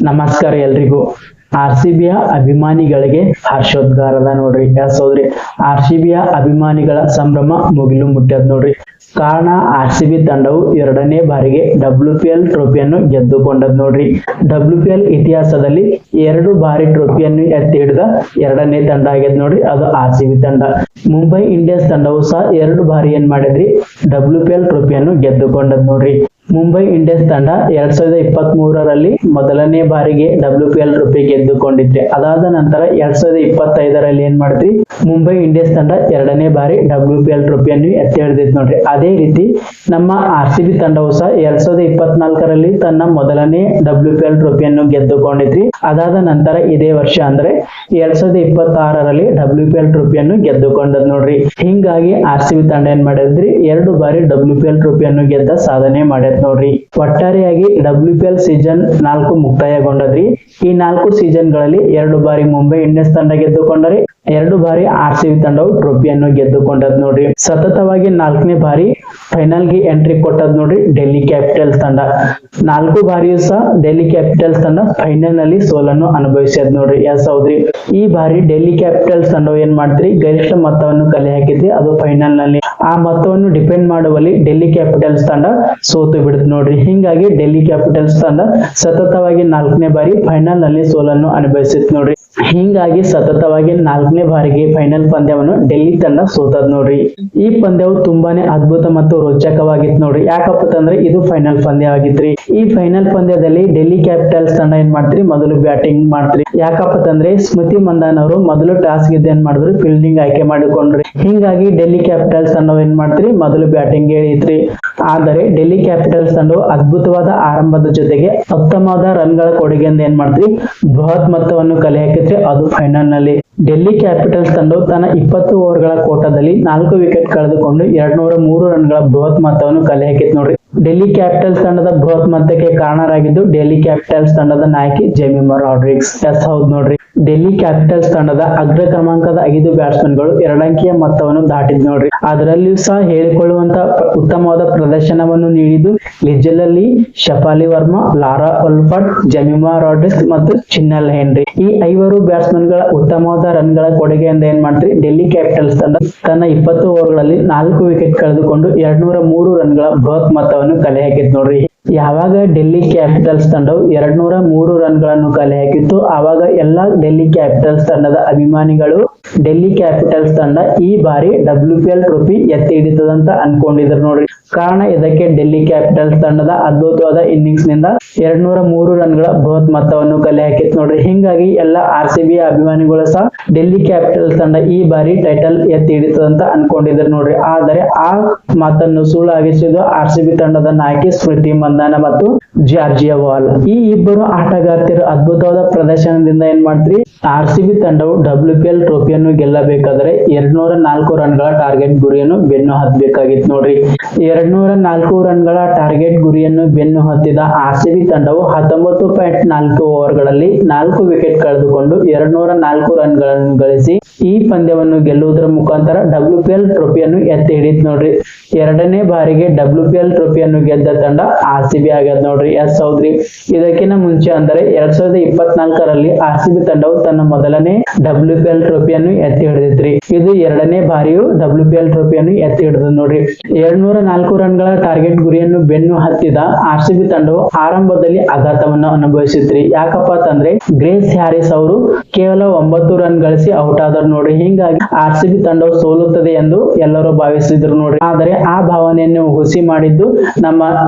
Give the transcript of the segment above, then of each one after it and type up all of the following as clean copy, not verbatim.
ನಮಸ್ಕಾರ ಎಲ್ರಿಗೂ. RCBಯ ಅಭಿಮಾನಿಗಳಿಗೆ ಹರ್ಷೋದ್ಗಾರದ ನೋಡ್ರಿ. ಹೌದ್ರಿ, RCBಯ ಅಭಿಮಾನಿಗಳ ಸಂಭ್ರಮ ಮುಗಿಲು ಮುಟ್ಟ್ಯದ ನೋಡ್ರಿ. ಕಾರಣ RCB ತಂಡವು ಎರಡನೇ ಬಾರಿಗೆ WPL ಟ್ರೋಫಿಯನ್ನು ಗೆದ್ದುಕೊಂಡದ್ ನೋಡ್ರಿ. WPL ಇತಿಹಾಸದಲ್ಲಿ 2 ಬಾರಿ ಟ್ರೋಫಿಯನ್ನು ಎತ್ತಿ ಹಿಡಿದ ಎರಡನೇ ತಂಡ ಆಗ್ಯದ ನೋಡ್ರಿ, ಅದು RCB ತಂಡ. ಮುಂಬೈ ಇಂಡಿಯನ್ಸ್ ತಂಡವು ಸಹ 2 ಬಾರಿ ಏನ್ ಮಾಡಿದ್ರಿ WPL ಟ್ರೋಫಿಯನ್ನು ಗೆದ್ದುಕೊಂಡದ್ ನೋಡ್ರಿ. ಮುಂಬೈ ಇಂಡಿಯನ್ಸ್ ತಂಡ 2023ರಲ್ಲಿ ಮೊದಲನೇ ಬಾರಿಗೆ WPL ಟ್ರೋಫಿ ಗೆದ್ದುಕೊಂಡಿದ್ರಿ. ಅದಾದ ನಂತರ 2025ರಲ್ಲಿ ಏನ್ ಮಾಡಿದ್ರಿ ಮುಂಬೈ ಇಂಡಿಯನ್ಸ್ ತಂಡ ಎರಡನೇ ಬಾರಿ WPL ಟ್ರೋಫಿಯನ್ನು ಎತ್ತಿ ಹಿಡಿದಿತ್ತು ನೋಡ್ರಿ. ಅದೇ ರೀತಿ ನಮ್ಮ RCB ತಂಡವು ಸಹ 2024ರಲ್ಲಿ ತನ್ನ ಮೊದಲನೇ WPL ಟ್ರೋಫಿಯನ್ನು ಗೆದ್ದುಕೊಂಡಿದ್ರಿ. ಅದಾದ ನಂತರ ಇದೇ ವರ್ಷ ಅಂದ್ರೆ 2026ರಲ್ಲಿ WPL ಟ್ರೋಫಿಯನ್ನು ಗೆದ್ದುಕೊಂಡದ್ ನೋಡ್ರಿ. ಹಿಂಗಾಗಿ RCB ತಂಡ ಏನ್ ಮಾಡಿದ್ರಿ 2 ಬಾರಿ WPL ಟ್ರೋಫಿಯನ್ನು ಗೆದ್ದ ಸಾಧನೆ ಮಾಡ್ಯದ ನೋಡ್ರಿ. ಒಟ್ಟಾರೆಯಾಗಿ WPL ಸೀಸನ್ 4 ಮುಕ್ತಾಯಗೊಂಡದ್ರಿ. ಈ 4 ಸೀಸನ್ ಗಳಲ್ಲಿ 2 ಬಾರಿ ಮುಂಬೈ ಇಂಡಿಯನ್ಸ್ ತಂಡ ಗೆದ್ದುಕೊಂಡರೆ, 2 ಬಾರಿ RCB ತಂಡವು ಟ್ರೋಫಿಯನ್ನು ಗೆದ್ದುಕೊಂಡದ್ ನೋಡ್ರಿ. ಸತತವಾಗಿ 4ನೇ ಬಾರಿ ಫೈನಲ್ ಗೆ ಎಂಟ್ರಿ ಕೊಟ್ಟದ್ ನೋಡ್ರಿ ಡೆಲ್ಲಿ ಕ್ಯಾಪಿಟಲ್ಸ್ ತಂಡ. 4 ಬಾರಿಯೂ ಸಹ ಡೆಲ್ಲಿ ಕ್ಯಾಪಿಟಲ್ಸ್ ತಂಡ ಫೈನಲ್ ನಲ್ಲಿ ಸೋಲನ್ನು ಅನುಭವಿಸದ್ ನೋಡ್ರಿ. ಹೌದ್ರಿ, ಈ ಬಾರಿ ಡೆಲ್ಲಿ ಕ್ಯಾಪಿಟಲ್ಸ್ ತಂಡವು ಏನ್ ಮಾಡ್ತ್ರಿ ಗರಿಷ್ಠ ಮೊತ್ತವನ್ನು ಕಲೆ ಹಾಕಿದ್ರಿ, ಅದು ಫೈನಲ್ ನಲ್ಲಿ. ಆ ಮೊತ್ತವನ್ನು ಡಿಪೆಂಡ್ ಮಾಡುವಲ್ಲಿ ಡೆಲ್ಲಿ ಕ್ಯಾಪಿಟಲ್ಸ್ ತಂಡ ಸೋತು ಬಿಡುತ್ತೆ ನೋಡ್ರಿ. ಹಿಂಗಾಗಿ ಡೆಲ್ಲಿ ಕ್ಯಾಪಿಟಲ್ಸ್ ತಂಡ ಸತತವಾಗಿ 4ನೇ ಬಾರಿ ಫೈನಲ್ ನಲ್ಲಿ ಸೋಲನ್ನು ಅನುಭವಿಸಿತ್ ನೋಡ್ರಿ. ಹಿಂಗಾಗಿ ಸತತವಾಗಿ 4ನೇ ಬಾರಿಗೆ ಫೈನಲ್ ಪಂದ್ಯವನ್ನು ಡೆಲ್ಲಿ ತಂಡ ಸೋತದ್ ನೋಡ್ರಿ. ಈ ಪಂದ್ಯವು ತುಂಬಾನೇ ಅದ್ಭುತ ಮತ್ತು ರೋಚಕವಾಗಿತ್ತು ನೋಡ್ರಿ. ಯಾಕಪ್ಪ ಅಂತಂದ್ರೆ ಇದು ಫೈನಲ್ ಪಂದ್ಯ ಆಗಿತ್ರಿ. ಈ ಫೈನಲ್ ಪಂದ್ಯದಲ್ಲಿ ಡೆಲ್ಲಿ ಕ್ಯಾಪಿಟಲ್ಸ್ ತಂಡ ಏನ್ ಮಾಡ್ತ್ರಿ ಮೊದಲು ಬ್ಯಾಟಿಂಗ್ ಮಾಡ್ತ್ರಿ. ಯಾಕಪ್ಪ ಅಂತಂದ್ರೆ ಸ್ಮೃತಿ ಮಂದಾನ ಅವರು ಮೊದಲು ಟಾಸ್ ಗೆದ್ದು ಏನ್ ಮಾಡಿದ್ರು ಫೀಲ್ಡಿಂಗ್ ಆಯ್ಕೆ ಮಾಡಿಕೊಂಡ್ರಿ. ಹಿಂಗಾಗಿ ಡೆಲ್ಲಿ ಕ್ಯಾಪಿಟಲ್ಸ್ ತಂಡ ಏನ್ ಮಾಡ್ತ್ರಿ ಮೊದಲು ಬ್ಯಾಟಿಂಗ್ ಇಳಿತ್ರಿ. ಆದರೆ ಡೆಲ್ಲಿ ಕ್ಯಾಪಿಟಲ್ಸ್ ತಂಡವು ಅದ್ಭುತವಾದ ಆರಂಭದ ಜೊತೆಗೆ ಉತ್ತಮವಾದ ರನ್ ಗಳ ಕೊಡುಗೆಯಿಂದ ಏನ್ ಮಾಡ್ತ್ರಿ ಬೃಹತ್ ಮೊತ್ತವನ್ನು ಕಲೆ ಹಾಕಿತ್ರಿ, ಅದು ಫೈನಲ್ ನಲ್ಲಿ. ಡೆಲ್ಲಿ ಕ್ಯಾಪಿಟಲ್ಸ್ ತಂಡವು ತನ್ನ 20 ಓವರ್ಗಳ ಕೋಟದಲ್ಲಿ 4 ವಿಕೆಟ್ ಕಳೆದುಕೊಂಡು 203 ರನ್ಗಳ ಬೃಹತ್ ಮೊತ್ತವನ್ನು ಕಲೆ ಹಾಕಿತ್ ನೋಡ್ರಿ. ಡೆಲ್ಲಿ ಕ್ಯಾಪಿಟಲ್ಸ್ ತಂಡದ ಬೃಹತ್ ಮೊತ್ತಕ್ಕೆ ಕಾರಣರಾಗಿದ್ದು ಡೆಲ್ಲಿ ಕ್ಯಾಪಿಟಲ್ಸ್ ತಂಡದ ನಾಯಕಿ ಜೆಮಿಮಾ ರಾಡ್ರಿಗ್ಸ್. ಹೌದು ನೋಡ್ರಿ, ಡೆಲ್ಲಿ ಕ್ಯಾಪಿಟಲ್ಸ್ ತಂಡದ ಅಗ್ರ ಕ್ರಮಾಂಕದ 5 ಬ್ಯಾಟ್ಸ್ಮನ್ ಗಳು 2 ಅಂಕಿಯ ಮೊತ್ತವನ್ನು ದಾಟಿದ್ ನೋಡ್ರಿ. ಅದರಲ್ಲಿಯೂ ಸಹ ಹೇಳಿಕೊಳ್ಳುವಂತ ಉತ್ತಮವಾದ ಪ್ರದರ್ಶನವನ್ನು ನೀಡಿದ್ದು ಲಿಜೆಲ್ ಅಲಿ, ಶಫಾಲಿ ವರ್ಮಾ, ಲಾರಾ ಓಲ್ಫರ್ಟ್, ಜೆಮಿಮಾ ರಾಡ್ರಿಗ್ಸ್ ಮತ್ತು ಚಿನ್ನಲ್ ಹೆನ್ರಿ. ಈ 5 ಬ್ಯಾಟ್ಸ್ಮನ್ ಗಳ ಉತ್ತಮವಾದ ರನ್ ಗಳ ಕೊಡುಗೆಯಿಂದ ಏನ್ ಮಾಡ್ತ್ರಿ ಡೆಲ್ಲಿ ಕ್ಯಾಪಿಟಲ್ಸ್ ತಂಡ ತನ್ನ 20 ಓವರ್ಗಳಲ್ಲಿ 4 ವಿಕೆಟ್ ಕಳೆದುಕೊಂಡು 203 ರನ್ಗಳ ಬೃಹತ್ ಮೊತ್ತವನ್ನು ಕಲೆ ಹಾಕಿತ್ ನೋಡ್ರಿ. ಯಾವಾಗ ಡೆಲ್ಲಿ ಕ್ಯಾಪಿಟಲ್ಸ್ ತಂಡವು 203 ರನ್ಗಳನ್ನು ಕಲೆ ಹಾಕಿತ್ತು, ಆವಾಗ ಎಲ್ಲಾ ಡೆಲ್ಲಿ ಕ್ಯಾಪಿಟಲ್ಸ್ ತಂಡದ ಅಭಿಮಾನಿಗಳು ಡೆಲ್ಲಿ ಕ್ಯಾಪಿಟಲ್ಸ್ ತಂಡ ಈ ಬಾರಿ WPL ಟ್ರೋಫಿ ಎತ್ತಿ ಹಿಡಿತದಂತ ಅನ್ಕೊಂಡಿದ್ರು ನೋಡ್ರಿ. ಕಾರಣ ಇದಕ್ಕೆ ಡೆಲ್ಲಿ ಕ್ಯಾಪಿಟಲ್ಸ್ ತಂಡದ ಅದ್ಭುತವಾದ ಇನ್ನಿಂಗ್ಸ್ ನಿಂದ 203 ರನ್ಗಳ ಬೃಹತ್ ಮೊತ್ತವನ್ನು ಕಲೆ ಹಾಕಿತ್ ನೋಡ್ರಿ. ಹಿಂಗಾಗಿ ಎಲ್ಲಾ RCB ಅಭಿಮಾನಿಗಳು ಸಹ ಡೆಲ್ಲಿ ಕ್ಯಾಪಿಟಲ್ಸ್ ತಂಡ ಈ ಬಾರಿ ಟೈಟಲ್ ಎತ್ತಿ ಹಿಡಿತದಂತ ಅನ್ಕೊಂಡಿದ್ರು ನೋಡ್ರಿ. ಆದರೆ ಆ ಮಾತನ್ನು ಸುಳ್ಳಾಗಿಸಿದ್ದು RCB ತಂಡದ ನಾಯಕಿ ಸ್ಮೃತಿ ಮಂದಾನ ಮತ್ತು ಜಾರ್ಜಿಯಾ ವಾಲ್. ಈ ಇಬ್ಬರು ಆಟಗಾರ್ತಿಯರು ಅದ್ಭುತವಾದ ಪ್ರದರ್ಶನದಿಂದ ಏನ್ ಮಾಡ್ತ್ರಿ RCB ತಂಡವು WPL ಟ್ರೋಫಿಯನ್ನು ಗೆಲ್ಲಬೇಕಾದರೆ 204 ರನ್ಗಳ ಟಾರ್ಗೆಟ್ ಗುರಿಯನ್ನು ಬೆನ್ನು ಹತ್ತಬೇಕಾಗಿತ್ತು ನೋಡ್ರಿ. 204 ರನ್ಗಳ ಟಾರ್ಗೆಟ್ ಗುರಿಯನ್ನು ಬೆನ್ನು ಹತ್ತಿದ RCB ತಂಡವು 19.4 ಓವರ್ಗಳಲ್ಲಿ 4 ವಿಕೆಟ್ ಕಳೆದುಕೊಂಡು 204 ರನ್ಗಳನ್ನು ಗಳಿಸಿ ಈ ಪಂದ್ಯವನ್ನು ಗೆಲ್ಲುವುದರ ಮುಖಾಂತರ WPL ಟ್ರೋಫಿಯನ್ನು ಎತ್ತಿ ಹಿಡಿತ್ ನೋಡ್ರಿ. ಎರಡನೇ ಬಾರಿಗೆ WPL ಟ್ರೋಫಿಯನ್ನು ಗೆದ್ದ ತಂಡ RCB ಆಗ್ಯದ ನೋಡ್ರಿ. ಹೌದ್ರಿ, ಇದಕ್ಕಿಂತ ಮುಂಚೆ ಅಂದರೆ 2024ರಲ್ಲಿ RCB ತಂಡವು ತನ್ನ ಮೊದಲನೇ WPL ಟ್ರೋಫಿಯನ್ನು ಎತ್ತಿ ಹಿಡಿದಿತ್ರಿ. ಇದು ಎರಡನೇ ಬಾರಿಯೂ WPL ಟ್ರೋಫಿಯನ್ನು ಎತ್ತಿ ಹಿಡಿದ ನೋಡ್ರಿ. 204 ರನ್ಗಳ ಟಾರ್ಗೆಟ್ ಗುರಿಯನ್ನು ಬೆನ್ನು ಹತ್ತಿದ RCB ತಂಡವು ಆರಂಭದಲ್ಲಿ ಆಘಾತವನ್ನು ಅನುಭವಿಸಿತ್ರಿ. ಯಾಕಪ್ಪ ಅಂತಂದ್ರೆ ಗ್ರೇಸ್ ಹ್ಯಾರಿಸ್ ಅವರು ಕೇವಲ 9 ರನ್ ಗಳಿಸಿ ಔಟ್ ಆದರು ನೋಡ್ರಿ. ಹಿಂಗಾಗಿ RCB ತಂಡವು ಸೋಲುತ್ತದೆ ಎಂದು ಎಲ್ಲರೂ ಭಾವಿಸಿದ್ರು ನೋಡ್ರಿ. ಆದರೆ ಆ ಭಾವನೆಯನ್ನು ಹುಸಿ ಮಾಡಿದ್ದು ನಮ್ಮ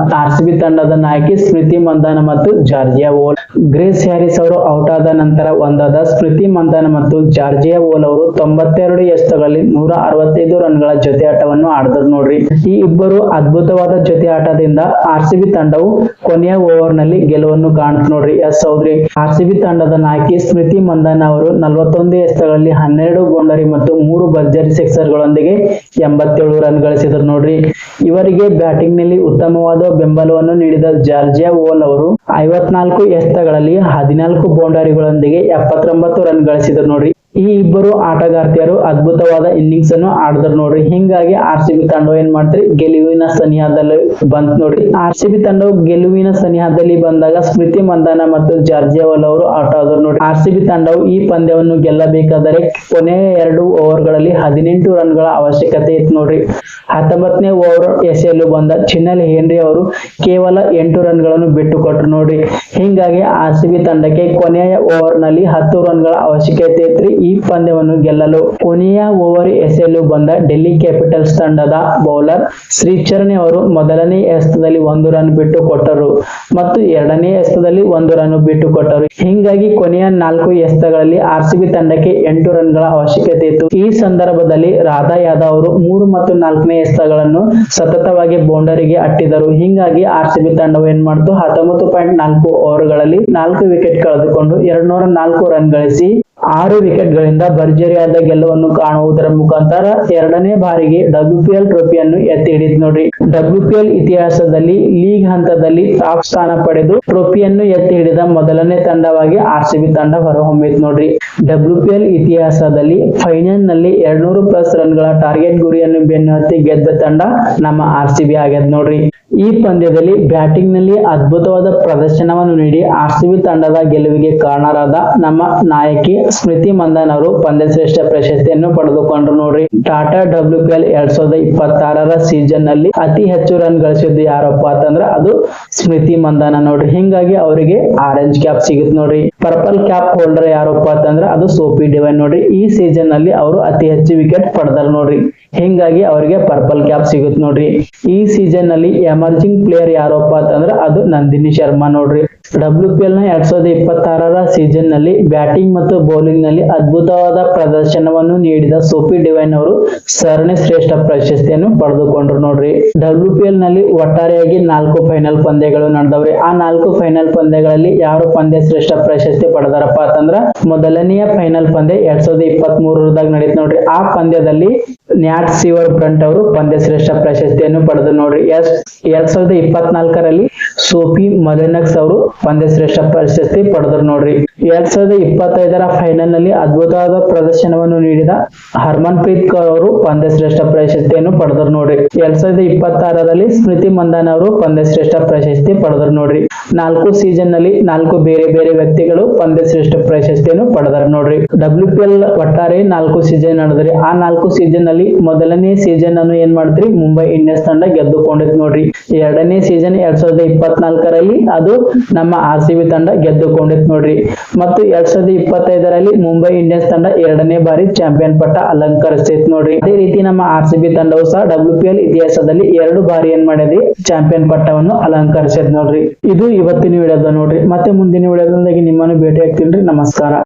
RCB ತಂಡದ ನಾಯಕಿ ಸ್ಮೃತಿ ಮಂದಾನ ಮತ್ತು ಜಾರ್ಜಿಯಾ ವೋಲ್. ಗ್ರೇಸ್ ಹ್ಯಾರಿಸ್ ಅವರು ಔಟ್ ಆದ ನಂತರ ಒಂದಾದ ಸ್ಮೃತಿ ಮಂದಾನ ಮತ್ತು ಜಾರ್ಜಿಯಾ ವೋಲ್ ಅವರು 92 ಎಸೆತಗಳಲ್ಲಿ 165 ರನ್ಗಳ ಜೊತೆ ಆಟವನ್ನು ಆಡಿದ್ರು ನೋಡ್ರಿ. ಈ ಇಬ್ಬರು ಅದ್ಭುತವಾದ ಜೊತೆ ಆಟದಿಂದ RCB ತಂಡವು ಕೊನೆಯ ಓವರ್ ನಲ್ಲಿ ಗೆಲುವನ್ನು ಕಾಣ್ತು ನೋಡ್ರಿ. ಹೌದ್ರಿ, RCB ತಂಡದ ನಾಯಕಿ ಸ್ಮೃತಿ ಮಂದಾನ ಅವರು 41 ಎಸೆತಗಳಲ್ಲಿ 12 ಬೌಂಡರಿ ಮತ್ತು 3 ಭರ್ಜರಿ ಸಿಕ್ಸರ್ ಗಳೊಂದಿಗೆ 87 ರನ್ ಗಳಿಸಿದ್ರು ನೋಡ್ರಿ. ಇವರಿಗೆ ಬ್ಯಾಟಿಂಗ್ ನಲ್ಲಿ ಉತ್ತಮವಾದ ಬೆಂಬಲವನ್ನು ನೀಡಿದ ಜಾರ್ಜಿಯಾ ವೋಲ್ ಅವರು 54 ಎಸೆತಗಳಲ್ಲಿ 14 ಬೌಂಡರಿಗಳೊಂದಿಗೆ 79 ರನ್ ಗಳಿಸಿದ್ರು ನೋಡ್ರಿ. ಈ ಇಬ್ಬರು ಆಟಗಾರ್ತಿಯರು ಅದ್ಭುತವಾದ ಇನ್ನಿಂಗ್ಸ್ ಅನ್ನು ಆಡಿದ್ರು ನೋಡ್ರಿ. ಹಿಂಗಾಗಿ ಆರ್ ಸಿ ಬಿ ತಂಡವು ಏನ್ ಮಾಡ್ತ್ರಿ ಗೆಲುವಿನ ಸನಿಹದಲ್ಲಿ ಬಂತ್ ನೋಡ್ರಿ. ಆರ್ ಸಿ ಬಿ ತಂಡವು ಗೆಲುವಿನ ಸನಿಹದಲ್ಲಿ ಬಂದಾಗ ಸ್ಮೃತಿ ಮಂದಾನ ಮತ್ತು ಜಾರ್ಜಿಯಾವಾಲ ಅವರು ಔಟ್ ಆದ್ರು ನೋಡ್ರಿ. ಆರ್ ಸಿ ಬಿ ತಂಡವು ಈ ಪಂದ್ಯವನ್ನು ಗೆಲ್ಲಬೇಕಾದರೆ ಕೊನೆಯ 2 ಓವರ್ಗಳಲ್ಲಿ 18 ರನ್ಗಳ ಅವಶ್ಯಕತೆ ಇತ್ತು ನೋಡ್ರಿ. 19ನೇ ಓವರ್ ಎಸೆಯಲು ಬಂದ ಚಿನ್ನಲ್ ಹೆನ್ರಿ ಅವರು ಕೇವಲ 8 ರನ್ಗಳನ್ನು ಬಿಟ್ಟು ಕೊಟ್ರು ನೋಡ್ರಿ. ಹಿಂಗಾಗಿ ಆರ್ ಸಿ ಬಿ ತಂಡಕ್ಕೆ ಕೊನೆಯ ಓವರ್ ನಲ್ಲಿ 10 ರನ್ಗಳ ಅವಶ್ಯಕತೆ ಇತ್ತು ಈ ಪಂದ್ಯವನ್ನು ಗೆಲ್ಲಲು. ಕೊನೆಯ ಓವರ್ ಎಸೆಯಲು ಬಂದ ಡೆಲ್ಲಿ ಕ್ಯಾಪಿಟಲ್ಸ್ ತಂಡದ ಬೌಲರ್ ಶ್ರೀಚರಣ್ ಅವರು ಮೊದಲನೇ ಎಸೆತದಲ್ಲಿ 1 ರನ್ ಬಿಟ್ಟು ಕೊಟ್ಟರು ಮತ್ತು ಎರಡನೇ ಎಸೆತದಲ್ಲಿ 1 ರನ್ ಬಿಟ್ಟು ಕೊಟ್ಟರು. ಹಿಂಗಾಗಿ ಕೊನೆಯ 4 ಎಸೆತಗಳಲ್ಲಿ ಆರ್ ಸಿ ಬಿ ತಂಡಕ್ಕೆ 8 ರನ್ಗಳ ಅವಶ್ಯಕತೆ ಇತ್ತು. ಈ ಸಂದರ್ಭದಲ್ಲಿ ರಾಧಾ ಯಾದವ್ ಅವರು 3 ಮತ್ತು 4ನೇ ಎಸೆತಗಳನ್ನು ಸತತವಾಗಿ ಬೌಂಡರಿಗೆ ಅಟ್ಟಿದರು. ಹಿಂಗಾಗಿ ಆರ್ ಸಿ ಬಿ ತಂಡವು ಏನ್ ಮಾಡ್ತು 19.4 ಓವರ್ಗಳಲ್ಲಿ 4 ವಿಕೆಟ್ ಕಳೆದುಕೊಂಡು 204 ರನ್ ಗಳಿಸಿ 6 ವಿಕೆಟ್ಗಳಿಂದ ಭರ್ಜರಿಯಾದ ಗೆಲುವನ್ನು ಕಾಣುವುದರ ಮುಖಾಂತರ 2ನೇ ಬಾರಿಗೆ WPL ಟ್ರೋಫಿಯನ್ನು ಎತ್ತಿ ಹಿಡಿತು ನೋಡ್ರಿ. WPL ಇತಿಹಾಸದಲ್ಲಿ ಲೀಗ್ ಹಂತದಲ್ಲಿ ಟಾಪ್ ಸ್ಥಾನ ಪಡೆದು ಟ್ರೋಫಿಯನ್ನು ಎತ್ತಿ ಹಿಡಿದ ಮೊದಲನೇ ತಂಡವಾಗಿ ಆರ್ ಸಿ ಬಿ ತಂಡ ಹೊರಹೊಮ್ಮಿತು ನೋಡ್ರಿ. WPL ಇತಿಹಾಸದಲ್ಲಿ ಫೈನಲ್ ನಲ್ಲಿ 200+ ರನ್ಗಳ ಟಾರ್ಗೆಟ್ ಗುರಿಯನ್ನು ಬೆನ್ನು ಹತ್ತಿ ಗೆದ್ದ ತಂಡ ನಮ್ಮ ಆರ್ ಸಿ ಬಿ ಆಗ್ಯದ ನೋಡ್ರಿ. ಈ ಪಂದ್ಯದಲ್ಲಿ ಬ್ಯಾಟಿಂಗ್ ನಲ್ಲಿ ಅದ್ಭುತವಾದ ಪ್ರದರ್ಶನವನ್ನು ನೀಡಿ ಆರ್ ಸಿ ಬಿ ತಂಡದ ಗೆಲುವಿಗೆ ಕಾರಣರಾದ ನಮ್ಮ ನಾಯಕಿ ಸ್ಮೃತಿ ಮಂದಾನ್ ಅವರು ಪಂದ್ಯ ಶ್ರೇಷ್ಠ ಪ್ರಶಸ್ತಿಯನ್ನು ಪಡೆದುಕೊಂಡ್ರು ನೋಡ್ರಿ. ಟಾಟಾ WPL 2026ರ ಸೀಸನ್ ನಲ್ಲಿ ಅತಿ ಹೆಚ್ಚು ರನ್ ಗಳಿಸಿದ್ದು ಯಾರಪ್ಪ ಅಂತಂದ್ರ ಅದು ಸ್ಮೃತಿ ಮಂದಾನ ನೋಡ್ರಿ. ಹಿಂಗಾಗಿ ಅವರಿಗೆ ಆರೆಂಜ್ ಕ್ಯಾಪ್ ಸಿಗುತ್ತೆ ನೋಡ್ರಿ. ಪರ್ಪಲ್ ಕ್ಯಾಪ್ ಹೋಲ್ಡರ್ ಯಾರಪ್ಪ ಅಂತಂದ್ರ ಅದು ಸೋಫಿ ಡಿವೈನ್ ನೋಡ್ರಿ. ಈ ಸೀಸನ್ ನಲ್ಲಿ ಅವರು ಅತಿ ಹೆಚ್ಚು ವಿಕೆಟ್ ಪಡೆದಾರ ನೋಡ್ರಿ. ಹಿಂಗಾಗಿ ಅವರಿಗೆ ಪರ್ಪಲ್ ಕ್ಯಾಪ್ ಸಿಗುತ್ತೆ ನೋಡ್ರಿ. ಈ ಸೀಸನ್ ನಲ್ಲಿ ಎಮರ್ಜಿಂಗ್ ಪ್ಲೇಯರ್ ಯಾರಪ್ಪ ಅಂತಂದ್ರ ಅದು ನಂದಿನಿ ಶರ್ಮಾ ನೋಡ್ರಿ. WPL ನ 2026ರ ಸೀಸನ್ ನಲ್ಲಿ ಬ್ಯಾಟಿಂಗ್ ಮತ್ತು ಬೌಲಿಂಗ್ ನಲ್ಲಿ ಅದ್ಭುತವಾದ ಪ್ರದರ್ಶನವನ್ನು ನೀಡಿದ ಸೋಫಿ ಡಿವೈನ್ ಅವರು ಸರಣಿ ಶ್ರೇಷ್ಠ ಪ್ರಶಸ್ತಿಯನ್ನು ಪಡೆದುಕೊಂಡ್ರು ನೋಡ್ರಿ. WPL ನಲ್ಲಿ ಒಟ್ಟಾರೆಯಾಗಿ 4 ಫೈನಲ್ ಪಂದ್ಯಗಳು ನಡೆದವ್ರಿ. ಆ 4 ಫೈನಲ್ ಪಂದ್ಯಗಳಲ್ಲಿ ಯಾರು ಪಂದ್ಯ ಶ್ರೇಷ್ಠ ಪ್ರಶಸ್ತಿ ಪಡೆದಾರಪ್ಪ ಅಂತಂದ್ರ ಮೊದಲನೆಯ ಫೈನಲ್ ಪಂದ್ಯ 2023ದಾಗ ನಡೀತು ನೋಡ್ರಿ. ಆ ಪಂದ್ಯದಲ್ಲಿ ನ್ಯಾಟ್ ಸಿವರ್ ಬ್ರಂಟ್ ಅವರು ಪಂದ್ಯ ಶ್ರೇಷ್ಠ ಪ್ರಶಸ್ತಿಯನ್ನು ಪಡೆದರು ನೋಡ್ರಿ. 2024ರಲ್ಲಿ ಸೋಫಿ ಮಲಿನಕ್ಸ್ ಅವರು ಪಂದ್ಯ ಶ್ರೇಷ್ಠ ಪ್ರಶಸ್ತಿ ಪಡೆದರು ನೋಡ್ರಿ. 2025ರ ಫೈನಲ್ ನಲ್ಲಿ ಅದ್ಭುತವಾದ ಪ್ರದರ್ಶನವನ್ನು ನೀಡಿದ ಹರ್ಮನ್ ಪ್ರೀತ್ ಕೌರ್ ಅವರು ಪಂದ್ಯ ಶ್ರೇಷ್ಠ ಪ್ರಶಸ್ತಿಯನ್ನು ಪಡೆದರು ನೋಡ್ರಿ. 2026ರಲ್ಲಿ ಸ್ಮೃತಿ ಮಂದಾನ ಅವರು ಪಂದ್ಯ ಶ್ರೇಷ್ಠ ಪ್ರಶಸ್ತಿ ಪಡೆದರು ನೋಡ್ರಿ. 4 ಸೀಸನ್ ನಲ್ಲಿ 4 ಬೇರೆ ಬೇರೆ ವ್ಯಕ್ತಿಗಳು ಪಂದ್ಯ ಶ್ರೇಷ್ಠ ಪ್ರಶಸ್ತಿಯನ್ನು ಪಡೆದರು ನೋಡ್ರಿ. WPL ಒಟ್ಟಾರೆ 4 ಸೀಸನ್ ನಡೆದ್ರಿ. ಆ 4 ಸೀಸನ್ ನಲ್ಲಿ ಮೊದಲನೇ ಸೀಸನ್ ಅನ್ನು ಏನ್ ಮಾಡ್ತೀರಿ ಮುಂಬೈ ಇಂಡಿಯನ್ಸ್ ತಂಡ ಗೆದ್ದುಕೊಂಡಿತ್ತು ನೋಡ್ರಿ. ಎರಡನೇ ಸೀಸನ್ 2024ರಲ್ಲಿ ಅದು ನಮ್ಮ ಆರ್ ಸಿ ಬಿ ತಂಡ ಗೆದ್ದುಕೊಂಡಿತ್ತು ನೋಡ್ರಿ. ಮತ್ತು 2025ರಲ್ಲಿ ಮುಂಬೈ ಇಂಡಿಯನ್ಸ್ ತಂಡ 2ನೇ ಬಾರಿ ಚಾಂಪಿಯನ್ ಪಟ್ಟ ಅಲಂಕರಿಸಿತ್ತು ನೋಡ್ರಿ. ಅದೇ ರೀತಿ ನಮ್ಮ ಆರ್ ಸಿ ಬಿ ತಂಡವು ಸಹ WPL ಇತಿಹಾಸದಲ್ಲಿ 2 ಬಾರಿ ಏನ್ ಮಾಡಿದ್ರಿ ಚಾಂಪಿಯನ್ ಪಟ್ಟವನ್ನು ಅಲಂಕರಿಸಿದ್ ನೋಡ್ರಿ. ಇದು ಇವತ್ತಿನ ವಿಡಿಯೋದ ನೋಡ್ರಿ. ಮತ್ತೆ ಮುಂದಿನ ವಿಡಿಯೋದೊಂದಿಗೆ ನಿಮ್ಮನ್ನು ಭೇಟಿ ಆಗ್ತೀನಿ. ನಮಸ್ಕಾರ.